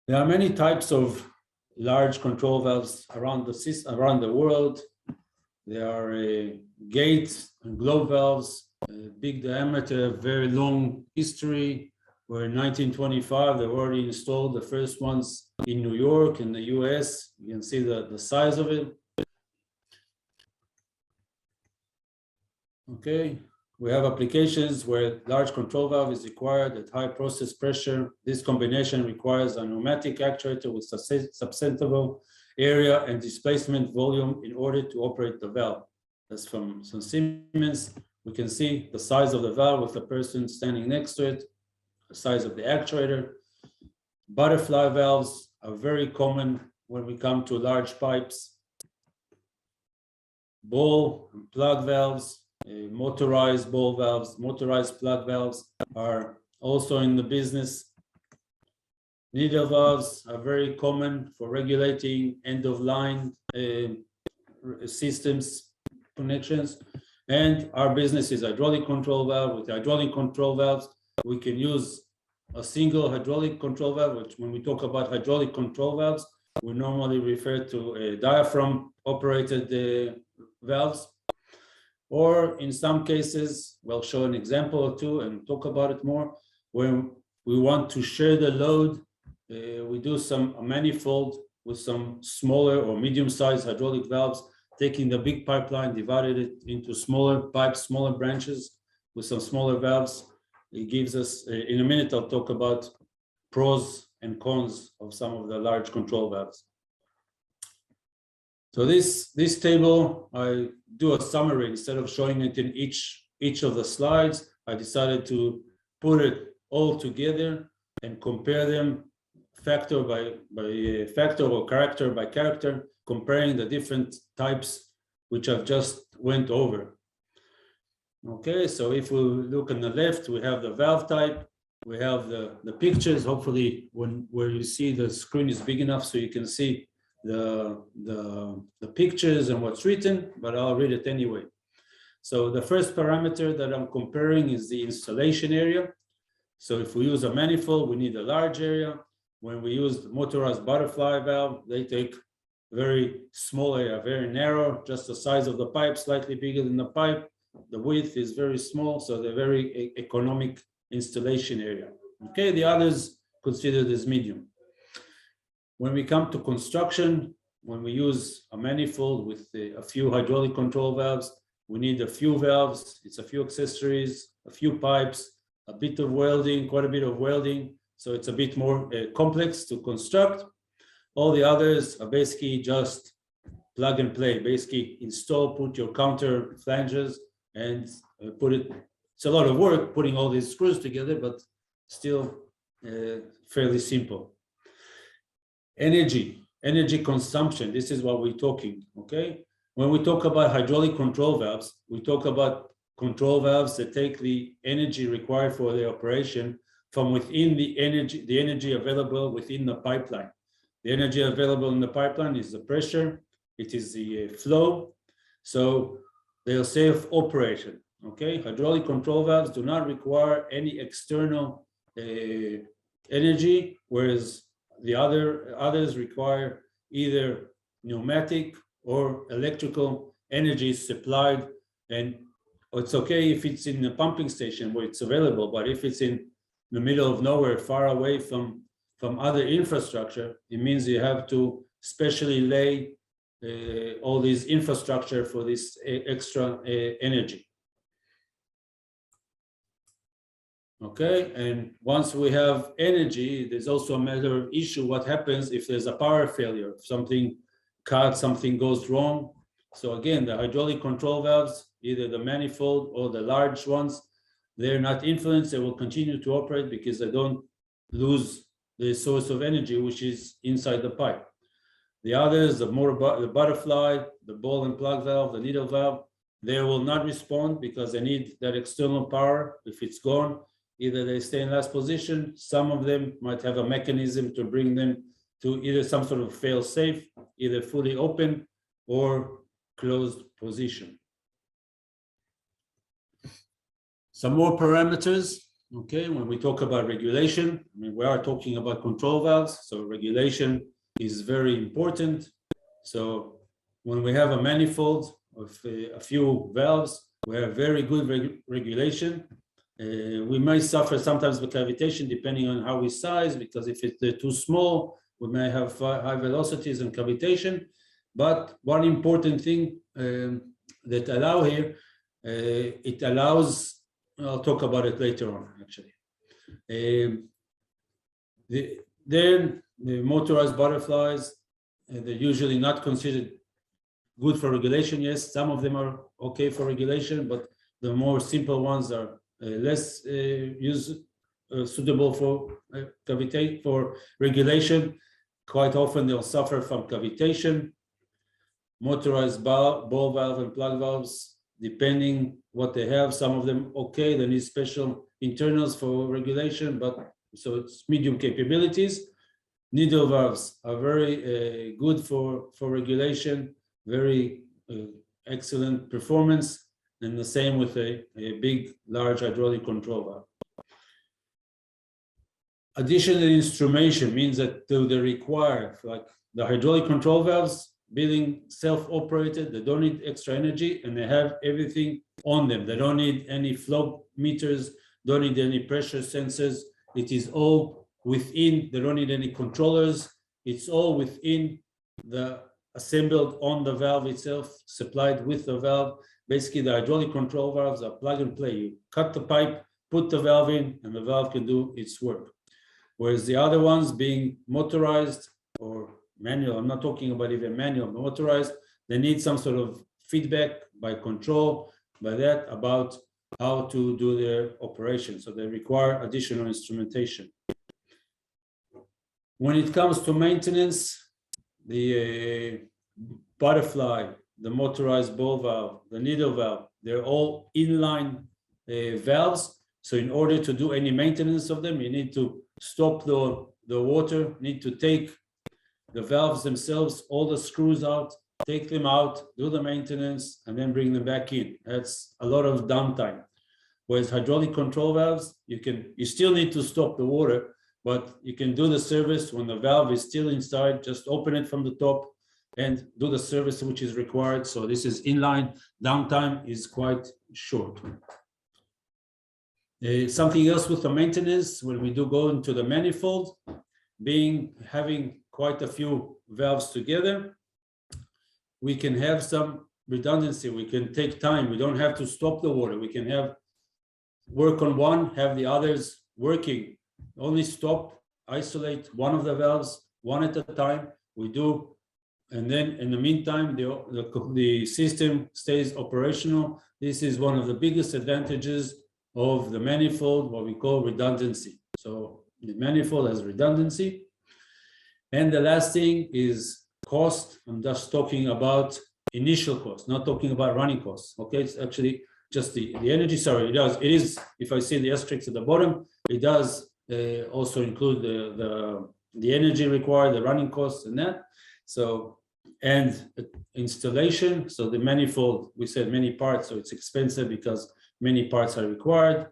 There are many types of large control valves around the world. There are gate and glow valves, big diameter, very long history. Where in 1925 they were already installed the first ones in New York in the US. You can see the size of it. Okay, we have applications where large control valve is required at high process pressure. This combination requires a pneumatic actuator with substantial area and displacement volume in order to operate the valve. That's from some Siemens. We can see the size of the valve with the person standing next to it, the size of the actuator. Butterfly valves are very common when we come to large pipes. Ball and plug valves, motorized ball valves, motorized plug valves are also in the business. Needle valves are very common for regulating end-of-line systems connections. And our business is hydraulic control valve. With hydraulic control valves, we can use a single hydraulic control valve, which when we talk about hydraulic control valves, we normally refer to a diaphragm-operated valves. Or in some cases, we'll show an example or two and talk about it more, when we want to share the load, we do a manifold with some smaller or medium-sized hydraulic valves, taking the big pipeline, divided it into smaller pipes, smaller branches with some smaller valves. It gives us, in a minute, I'll talk about pros and cons of some of the large control valves. So this table, I do a summary instead of showing it in each of the slides. I decided to put it all together and compare them factor by factor or character by character, comparing the different types which I've just went over. Okay, so if we look on the left, we have the valve type, we have the pictures. Hopefully where you see the screen is big enough so you can see the pictures and what's written, but I'll read it anyway. So the first parameter that I'm comparing is the installation area. So if we use a manifold, we need a large area. When we use the motorized butterfly valve, they take very small area, very narrow, just the size of the pipe, slightly bigger than the pipe. The width is very small, so they're very economic installation area. Okay, the others considered as medium. When we come to construction, when we use a manifold with a few hydraulic control valves, we need a few valves, it's a few accessories, a few pipes, a bit of welding, quite a bit of welding. So it's a bit more complex to construct. All the others are basically just plug and play, basically install, put your counter flanges and put it. It's a lot of work putting all these screws together, but still fairly simple. Energy consumption, this is what we're talking, okay? When we talk about hydraulic control valves, we talk about control valves that take the energy required for the operation from within the energy available within the pipeline. The energy available in the pipeline is the pressure, it is the flow, so they'll save operation, okay? Hydraulic control valves do not require any external energy, whereas the others require either pneumatic or electrical energy supplied, and it's okay if it's in a pumping station where it's available, but if it's in the middle of nowhere, far away from other infrastructure, it means you have to specially lay all this infrastructure for this extra energy. Okay, and once we have energy, there's also a matter of issue. What happens if there's a power failure? If something cuts, something goes wrong. So again, the hydraulic control valves, either the manifold or the large ones, they're not influenced. They will continue to operate because they don't lose the source of energy, which is inside the pipe. The others, the butterfly, the ball and plug valve, the needle valve, they will not respond because they need that external power. If it's gone, either they stay in last position. Some of them might have a mechanism to bring them to either some sort of fail-safe, either fully open or closed position. Some more parameters. Okay, when we talk about regulation, I mean, we are talking about control valves, so regulation is very important. So when we have a manifold of a few valves, we have very good regulation. We may suffer sometimes with cavitation depending on how we size, because if it's too small, we may have high velocities and cavitation. But one important thing that allow here, it allows, I'll talk about it later on, actually. Then the motorized butterflies, they're usually not considered good for regulation. Yes, some of them are okay for regulation, but the more simple ones are less suitable for for regulation. Quite often they'll suffer from cavitation. Motorized ball valve and plug valves, depending what they have, some of them okay, they need special internals for regulation, but so it's medium capabilities. Needle valves are very good for regulation, very excellent performance, and the same with a big, large hydraulic control valve. Additional instrumentation means that they require, like the hydraulic control valves, being self-operated, they don't need extra energy, and they have everything on them. They don't need any flow meters, don't need any pressure sensors. It is all within, they don't need any controllers. It's all within the assembled on the valve itself, supplied with the valve. Basically, the hydraulic control valves are plug and play. You cut the pipe, put the valve in, and the valve can do its work. Whereas the other ones being motorized or manual, I'm not talking about even manual, motorized, they need some sort of feedback by control, by that, about how to do their operation. So they require additional instrumentation. When it comes to maintenance, the butterfly, the motorized ball valve, the needle valve, they're all inline valves. So in order to do any maintenance of them, you need to stop the water, need to take the valves themselves, all the screws out, take them out, do the maintenance, and then bring them back in. That's a lot of downtime. Whereas hydraulic control valves, you still need to stop the water, but you can do the service when the valve is still inside, just open it from the top and do the service which is required. So this is inline, downtime is quite short. Something else with the maintenance, when we do go into the manifold, having quite a few valves together, we can have some redundancy. We can take time. We don't have to stop the water. We can work on one, have the others working. Only stop, isolate one of the valves, one at a time. We do, and then in the meantime, the system stays operational. This is one of the biggest advantages of the manifold, what we call redundancy. So the manifold has redundancy. And the last thing is cost. I'm just talking about initial cost, not talking about running costs. Okay, it's actually just the energy. Sorry, it is, if I see the asterisk at the bottom, it does also include the energy required, the running costs and that. So, and installation. So the manifold, we said many parts, so it's expensive because many parts are required.